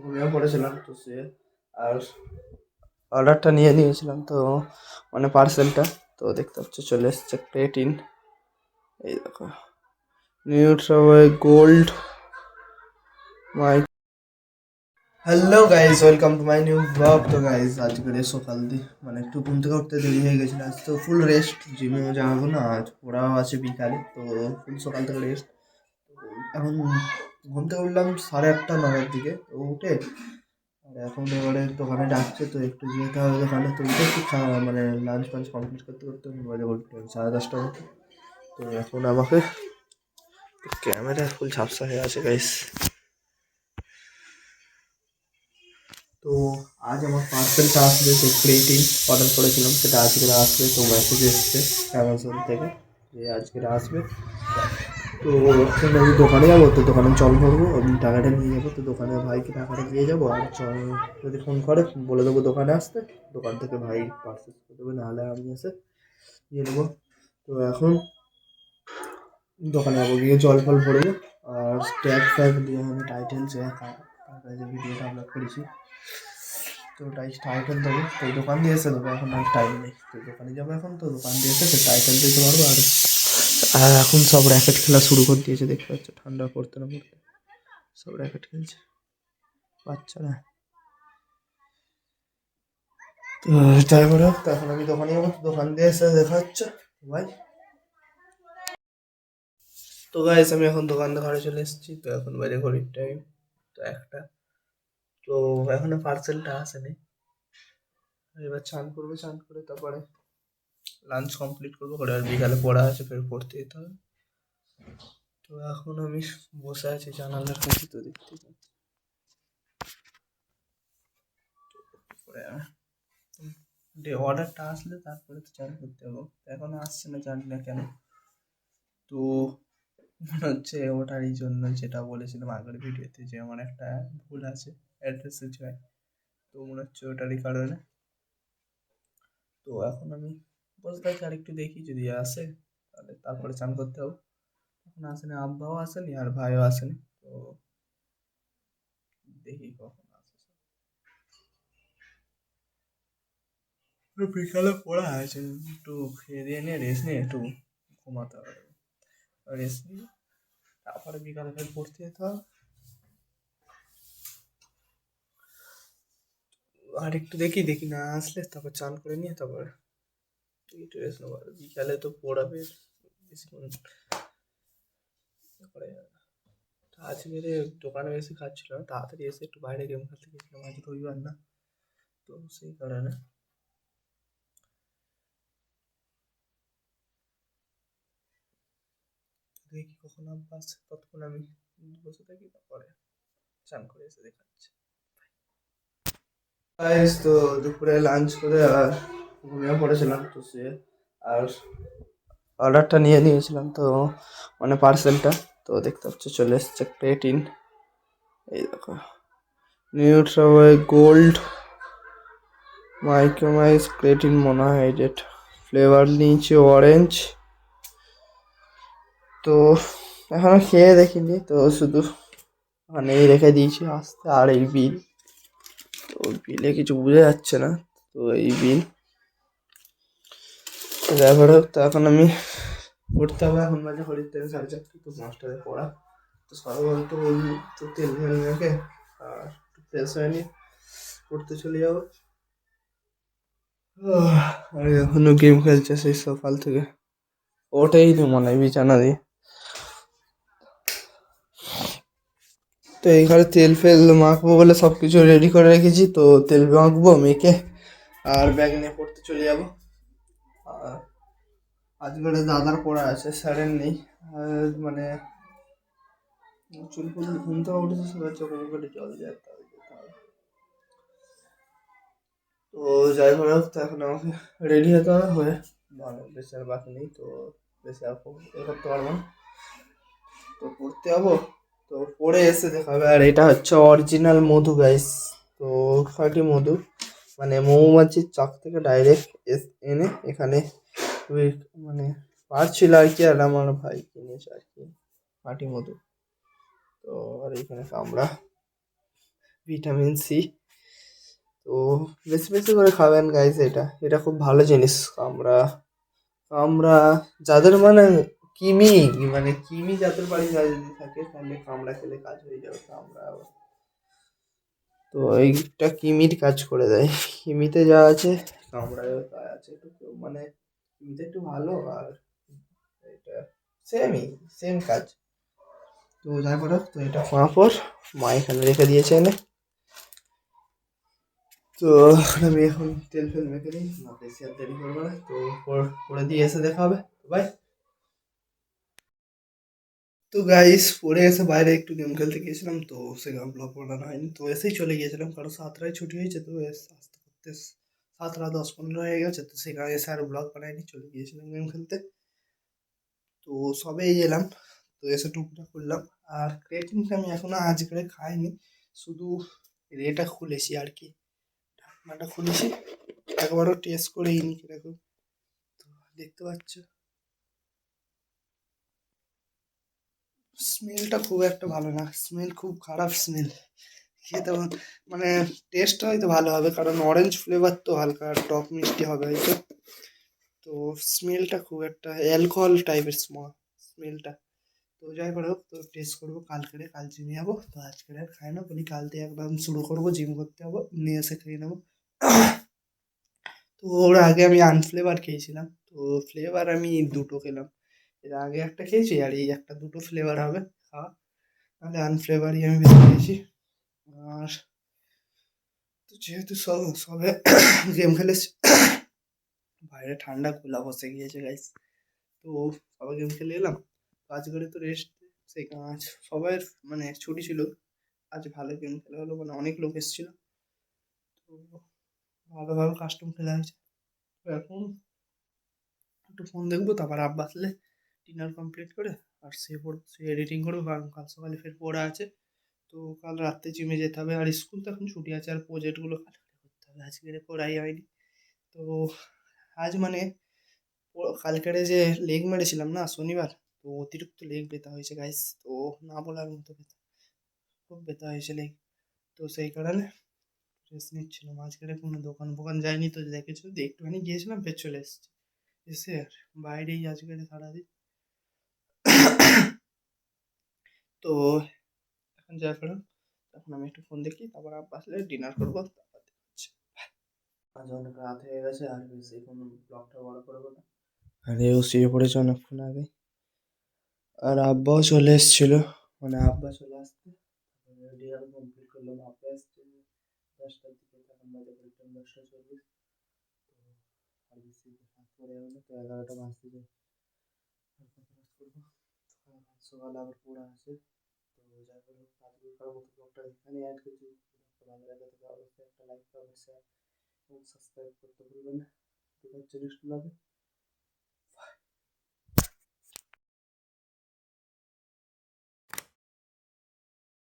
ঘুমিয়ে পড়েছিলাম তো সে আর অর্ডারটা নিয়ে নিয়েছিলাম তো মানে পার্সেলটা তো দেখতে পাচ্ছ চলে এসছে ক্রেটিন। এই দেখো Nutrabay gold my. Hello guys, welcome to my new blog. তো গাইজ আজকে সকাল দিয়ে মানে একটু ঘুম থেকে উঠতে দেরি হয়ে গেছিলো। আজ তো ফুল রেস্ট, জিমেও যাবো না, আজ পড়াও আছে বিকালে, তো ফুল সকাল থেকে রেস্ট। এখন ঘুম থেকে উঠলাম 8:30-9টার দিকে, তো উঠে আর এখন এবারে দোকানে ডাকছে তো একটু যেতে হবে দোকানে, তো উঠে একটু খাওয়া মানে লাঞ্চ ফাঞ্চ কমপ্লিট করতে করতে বাজে উঠতে 10:30টার মতো। তো এখন আমাকে ক্যামেরা ফুল ঝাপসা হয়ে আছে গাইস। তো আজ আমার পার্সেলটা আসবে, যে ক্রেটিন অর্ডার করেছিলাম সেটা আজকে আসবে, তো মেসেজ এসছে অ্যামাজন থেকে যে আজকে আসবে। তো এখন আমি দোকানে যাবো, তো দোকানে জল ভরবো, আমি টাকাটা নিয়ে যাবো, তো দোকানে ভাইকে টাকাটা দিয়ে যাবো। আর যদি ফোন করে বলে দেবো দোকানে আসতে, দোকান থেকে ভাই পার্সেল করে দেবে, নাহলে আমি এসে নিয়ে নেবো। তো এখন দোকানে যাবো, গিয়ে জল ফল ভরবো আর ট্যাগ ফ্যাগ দিয়ে আমি টাইটেল যে ভিডিওটা আপলোড করেছি তো টাইটেল দেবো, তো দোকান দিয়ে এসে দেবো। এখন আর টাইম নেই, তো দোকানে যাবো এখন, তো দোকান দিয়ে এসে টাইটেল দিতে পারবো। আর এখন সব র্যাকেট খেলা শুরু করে দিয়েছে, দেখতে পাচ্ছ ঠান্ডা পড়তে না পড়তে সব র্যাকেট খেলছে বাচ্চারা। তো যাই করে হোক, তো এখন আমি দোকানে যাবো, দোকান দিয়ে এসে দেখা হচ্ছে ভাই। তো গাইস আমি এখন দোকান থেকে ঘরে চলে এসেছি, তো এখন বাজে ঘড়ির টাইম তো একটা। তো এখনো পার্সেলটা আসেনি, এবার চান করবো, চান করে তারপরে লাঞ্চ কমপ্লিট করবো করে, আর বিকালে পড়া আছে, ফের পড়তে যেতে হবে। তো এখন আমি বসে আছি জানালার কাছে, তো দেখতে পাচ্ছি অর্ডারটা আসলে তারপরে তো চান করতে হবে, এখনো আসছে না, জানি না কেন। তো মনে হচ্ছে ওটারই জন্য, যেটা বলেছিলাম আগের ভিডিওতে যে আমার একটা ভুল আছে অ্যাড্রেসের জায়গায়, তো মনে হচ্ছে ওটারই কারণে। তো এখন আমি বসে থাকি, আর একটু দেখি যদি আসে তাহলে তারপরে চান করতে হবে। এখন আসেনি, আব্বাও আসেনি আর ভাইও আসেনি, তো দেখি কখন আসে। বিকালে পড়া আছে, একটু খেয়ে দিয়ে নিয়ে রেস্ট নিয়ে একটু ঘুমাতে হবে, রেস্ট নিয়ে তারপরে বিকালে ফের পড়তে যেতে হবে। আর একটু দেখি, দেখি না আসলে তারপর চান করে নিয়ে তারপর একটু রেস্ট নেবো। আর বিকালে তো পড়াবে বেশিক্ষণ করে। আজকে দোকানে এসে খাচ্ছিল না, তাড়াতাড়ি এসে একটু বাইরে গেম খেলতে গেছিলাম, আজ রবিবার না, তো সেই কারণে। দেখি কখন আব্বা আসছে, ততক্ষণ আমি বসে থাকি, তারপরে চান করে এসে দেখাচ্ছি। গাইস তো দুপুরে লাঞ্চ করে আর ঘুমিয়ে পড়েছিলাম তো সে আর অর্ডারটা নিয়ে নিয়েছিলাম, তো মানে পার্সেলটা তো দেখতে পাচ্ছ চলে এসছে ক্রেটিন। এই দেখো Nutrabay gold মাইক্রোমাইজ creatine monohydrate, flavour নিয়েছি অরেঞ্জ। তো এখনো খেয়ে দেখিনি, তো শুধু মানে রেখে দিয়েছি আসতে। আর এই বিল, তো বিলে কিছু বোঝা যাচ্ছে না, তো এই বিল যাই হোক। তো এখন আমি পড়তে হবে, এখন বাজে ঘড়ির টাইম 4:30, তো 5টায় পড়া। তো সকালবেলা তো ওই তো তেল ফেল মেখে আর ফ্রেশ হয়ে নিয়ে পড়তে চলে যাবো। আর এখনো গেম খেলছে সেই সকাল থেকে, ওটাই তো মনে হয় বিছানা দিয়ে। তো এইখানে তেল ফেল মাখবো বলে সব কিছু রেডি করে রেখেছি, তো তেল মাখবো মেখে আর ব্যাগ নিয়ে পড়তে চলে যাবো। আর আজকে দাদার পড়া আছে, স্যারের নেই। মানে চুল ফুল ঘুম থেকে উঠেছে, সবার চোখে মুখে জল যায়, তাই যেতে হবে। তো যাই হোক, তো এখন আমাকে রেডি হতে হবে, হয়ে ভালো বেশি আর বাকি নেই, তো বেশি আর এ করতে পারবো না, তো পড়তে যাবো। তো পড়ে এসে দেখা হবে। আর এটা হচ্ছে অরিজিনাল মধু গাইস, তো খাঁটি মধু, মানে মৌমাছির চাক থেকে ডাইরেক্ট এনে এখানে মানে পারছিল আর কি, আর আমার ভাই কিনেছে আর কি খাঁটি মধু। তো আর এখানে কামড়া ভিটামিন সি। তো বেশি বেশি করে খাবেন গাইস, এটা এটা খুব ভালো জিনিস। আমরা আমরা যাদের মানে কিমি মানে কিমি যাদের বাড়ি যদি থাকে তাহলে কামড়া খেলে কাজ হয়ে যাবে। কামড়া তো এইটা কিমির কাজ করে দেয়। কিমিতে যা আছে কামড়ায়ও তা আছে, একটু মানে কিমিতে একটু ভালো, আর এটা সেমই, সেম কাজ। তো যাই করো, তো এটা পাঁপড় মা এখানে রেখে দিয়েছে এনে। তো আমি এখন তেল ফেল মেখে নিই, না বেশি আর দেরি করবো না। তো করে দিয়ে এসে দেখা হবে, বাই। তো গাইস পরে এসে বাইরে একটু গেম খেলতে গিয়েছিলাম, তো সেখানে ব্লগ বানানো হয়নি। তো এসেই চলে গিয়েছিলাম, কারণ 7টায় ছুটি হয়েছে। তো আসতে করতে 7:10-15 হয়ে গেছে। তো সেখানে এসে আর ব্লগ বানাইনি, চলে গিয়েছিলাম গেম খেলতে। তো সবেই এলাম, তো এসে টুকটা করলাম। আর ক্রিয়েটিনটা আমি এখনো আজকে খাইনি, শুধু এটা খুলেছি আর কি, ঢাকনাটা খুলেছি, একবারও টেস্ট করেই নি কিরকম। তো দেখতে পাচ্ছ স্মেলটা খুব একটা ভালো না, স্মেল খুব খারাপ স্মেল। খেতে মানে টেস্টটা হয়তো ভালো হবে, কারণ অরেঞ্জ ফ্লেভার তো হালকা টক মিষ্টি হবে হয়তো। তো স্মেলটা খুব একটা অ্যালকোহল টাইপের স্মেলটা। তো যাই করে হোক, তো টেস্ট করবো কালকে, কাল জিমে যাবো। তো আজকে আর খাই না, বলি কাল থেকে একদম শুরু করবো, জিম করতে যাবো, নিয়ে এসে খেয়ে নেবো। তো ওর আগে আমি আনফ্লেভার খেয়েছিলাম, তো ফ্লেভার আমি দুটো খেলাম। এর আগে একটা খেয়েছি, আর এই একটা, দুটো ফ্লেভার হবে খাওয়া। তাহলে আনফ্লেভারই আমি বেশি খেয়েছি। আর তো যেহেতু সবে গেম খেলে বাইরে ঠান্ডা গোলা বসে গিয়েছে গাইস। তো সবাই গেম খেলে এলাম, কাজ করে তো রেস্ট, সেই কাজ সবাই মানে ছুটি ছিল। আজ ভালো গেম খেলা হলো, মানে অনেক লোক এসেছিল, তো ভালোভাবে কাস্টম খেলা হয়েছে। তো এখন একটু ফোন দেখবো, তারপর আব্বা আসলে ডিনার কমপ্লিট করে আর সে পড়বো, সে এডিটিং করবো, কারণ কাল সকালে ফের পড়া আছে। তো কাল রাত্রে জিমে যেতে হবে, আর স্কুল তো এখন ছুটি আছে, আর প্রজেক্টগুলো কালকে করতে হবে, আজকে করাই হয়নি। তো আজ মানে কালকেরে যে লেগ মেরেছিলাম না শনিবার, তো অতিরিক্ত লেগ ব্যথা হয়েছে গাইস। তো না বলার মতো ব্যথা, খুব ব্যথা হয়েছে লেগ। তো সেই কারণে রেস্ট নিচ্ছিলাম। আজকে কোনো দোকান ফোকান যায়নি, তো দেখেছো একটুখানি গিয়েছিলাম, ফের চলে এসেছি। এসে আর বাইরেই আজকে সারাদিন। তো এখন যা করো, তখন আমি একটু ফোন দেখি, তারপর আব্বা আসলে ডিনার করবো, তারপর দেখছি। আজ অনেক রাত হয়ে গেছে, আর বেশি কোনো ব্লগটা বড় করবো না। আর এও শুয়ে পড়েছে অনেকক্ষণ আগে, আর আব্বাও চলে এসেছিল, মানে আব্বা চলে আসতে ডিনার কমপ্লিট করলাম। আব্বা এসছে 10টার দিকে, তখন বাজে পড়তাম 10টা 40। তো আর বেশি রাত করে যাবে না, তো 11টা বাজতে যায়। আর কত রাত করবো, সকালে আবার পড়া আছে। তো যাই হোক, আজকের মতো ব্লগটা এখানে অ্যাড করছি। ভালো লাগে তো অবশ্যই একটা লাইক, কমেন্ট, শেয়ার এবং সাবস্ক্রাইব করতে ভুলবেন না। দেখা হচ্ছে নেক্সট ব্লগে।